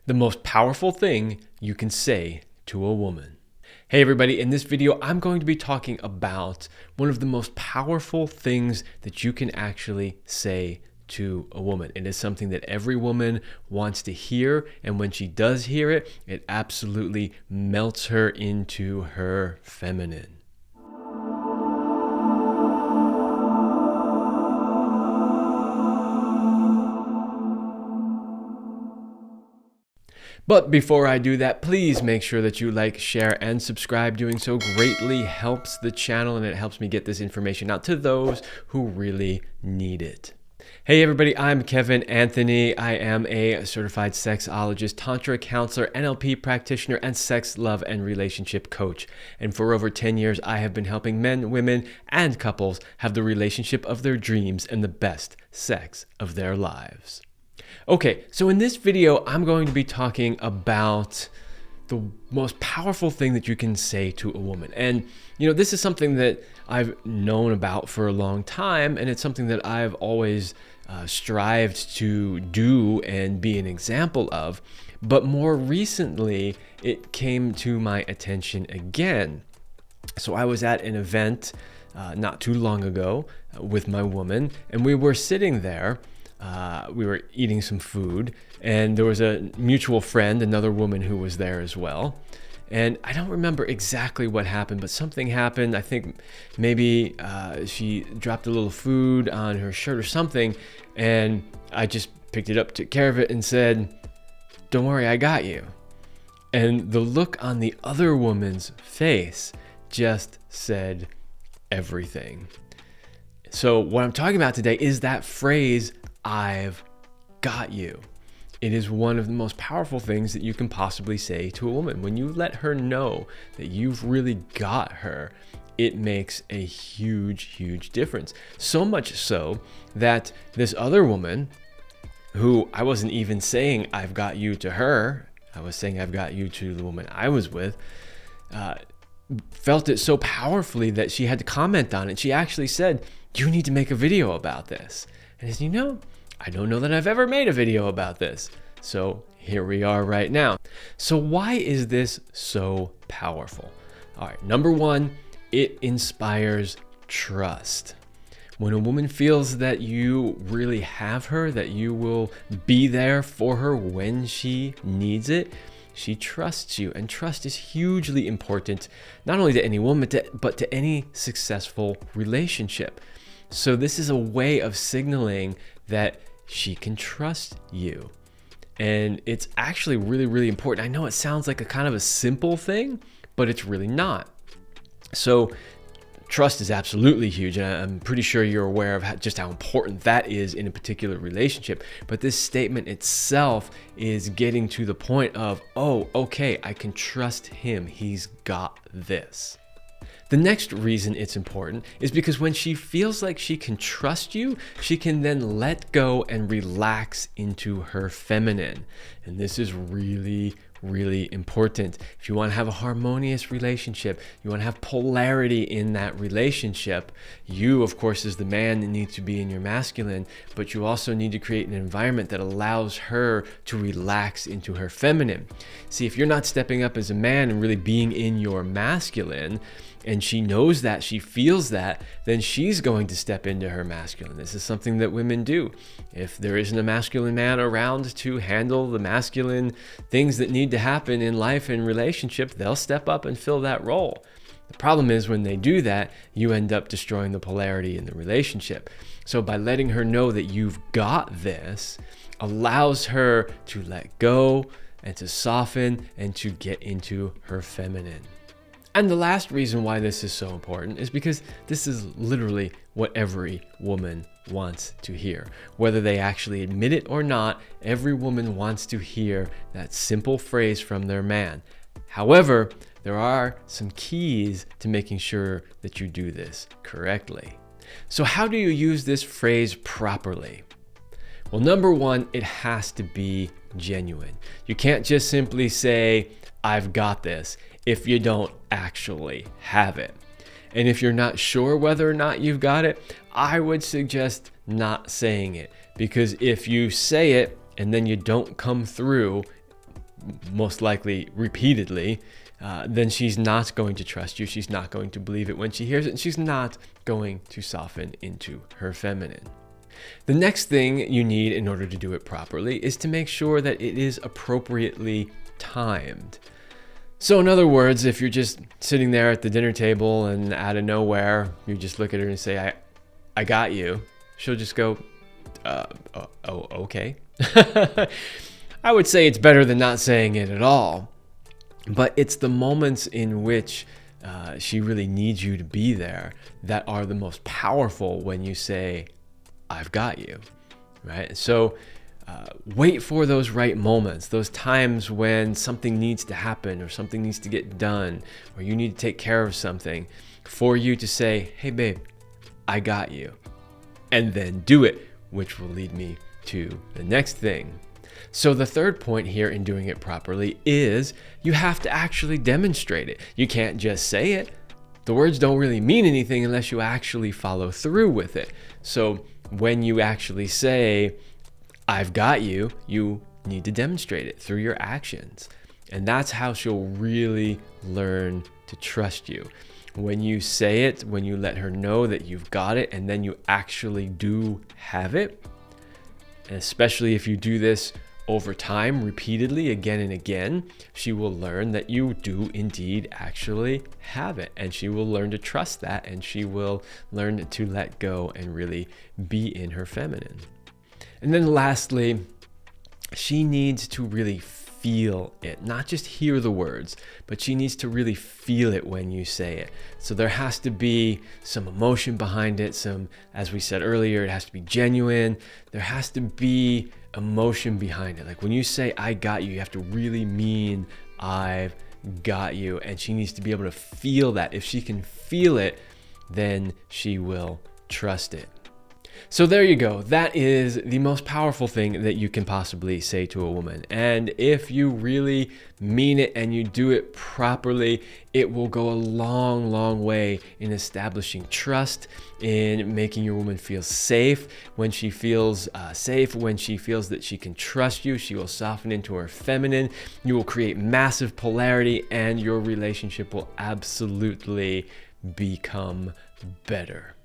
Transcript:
The most powerful thing you can say to a woman. Hey everybody, in this video, I'm going to be talking about one of the most powerful things that you can actually say to a woman. It is something that every woman wants to hear, and when she does hear it, it absolutely melts her into her feminine. But before I do that, please make sure that you like, share, and subscribe. Doing so greatly helps the channel and it helps me get this information out to those who really need it. Hey everybody, I'm Kevin Anthony. I am a certified sexologist, Tantra Counselor, NLP Practitioner, and sex, love, and relationship coach. And for over 10 years, I have been helping men, women, and couples have the relationship of their dreams and the best sex of their lives. Okay, so in this video, I'm going to be talking about the most powerful thing that you can say to a woman. And, this is something that I've known about for a long time, and it's something that I've always strived to do and be an example of. But more recently, it came to my attention again. So I was at an event not too long ago with my woman, and we were sitting there. We were eating some food, and there was a mutual friend, another woman who was there as well. And I don't remember exactly what happened, but something happened. I think maybe she dropped a little food on her shirt or something, and I just picked it up, took care of it, and said, "Don't worry, I got you." And the look on the other woman's face just said everything. So what I'm talking about today is that phrase, "I've got you." It is one of the most powerful things that you can possibly say to a woman. When you let her know that you've really got her, it makes a huge, huge difference. So much so that this other woman, who I wasn't even saying "I've got you" to her, I was saying "I've got you" to the woman I was with, felt it so powerfully that she had to comment on it. She actually said, "You need to make a video about this." And as you know, I don't know that I've ever made a video about this. So here we are right now. So why is this so powerful? All right, number one, it inspires trust. When a woman feels that you really have her, that you will be there for her when she needs it, she trusts you. And trust is hugely important, not only to any woman, but to any successful relationship. So this is a way of signaling that she can trust you. And it's actually really, really important. I know it sounds like a kind of a simple thing, but it's really not. So trust is absolutely huge. And I'm pretty sure you're aware of just how important that is in a particular relationship. But this statement itself is getting to the point of, oh, okay, I can trust him. He's got this. The next reason it's important is because when she feels like she can trust you, she can then let go and relax into her feminine. And this is really, really important. If you want to have a harmonious relationship, you want to have polarity in that relationship, you, of course, as the man, need to be in your masculine, but you also need to create an environment that allows her to relax into her feminine. See, if you're not stepping up as a man and really being in your masculine, and she knows that, she feels that, then she's going to step into her masculine. This is something that women do. If there isn't a masculine man around to handle the masculine things that need to happen in life and relationship, they'll step up and fill that role. The problem is when they do that, you end up destroying the polarity in the relationship. So by letting her know that you've got this, allows her to let go and to soften and to get into her feminine. And the last reason why this is so important is because this is literally what every woman wants to hear. Whether they actually admit it or not, every woman wants to hear that simple phrase from their man. However, there are some keys to making sure that you do this correctly. So how do you use this phrase properly? Well, number one, it has to be genuine. You can't just simply say, "I've got this," if you don't actually have it. And if you're not sure whether or not you've got it, I would suggest not saying it, because if you say it and then you don't come through, most likely repeatedly, then she's not going to trust you. She's not going to believe it when she hears it, and she's not going to soften into her feminine. The next thing you need in order to do it properly is to make sure that it is appropriately timed. So in other words, if you're just sitting there at the dinner table and out of nowhere, you just look at her and say, I got you, she'll just go, okay. I would say it's better than not saying it at all. But it's the moments in which she really needs you to be there that are the most powerful when you say, I've got you, right? So wait for those right moments, those times when something needs to happen or something needs to get done or you need to take care of something for you to say, hey, babe, I got you. And then do it, which will lead me to the next thing. So the third point here in doing it properly is you have to actually demonstrate it. You can't just say it. The words don't really mean anything unless you actually follow through with it. So when you actually say, I've got you, you need to demonstrate it through your actions. And that's how she'll really learn to trust you. When you say it, when you let her know that you've got it, and then you actually do have it, and especially if you do this over time, repeatedly, again and again, she will learn that you do indeed actually have it. And she will learn to trust that, and she will learn to let go and really be in her feminine. And then lastly, she needs to really feel it, not just hear the words, but she needs to really feel it when you say it. So there has to be some emotion behind it, some, as we said earlier, it has to be genuine. There has to be emotion behind it. Like when you say, I got you, you have to really mean, I've got you. And she needs to be able to feel that. If she can feel it, then she will trust it. So there you go. That is the most powerful thing that you can possibly say to a woman. And if you really mean it and you do it properly, it will go a long, long way in establishing trust, in making your woman feel safe. When she feels safe, when she feels that she can trust you, she will soften into her feminine. You will create massive polarity, and your relationship will absolutely become better.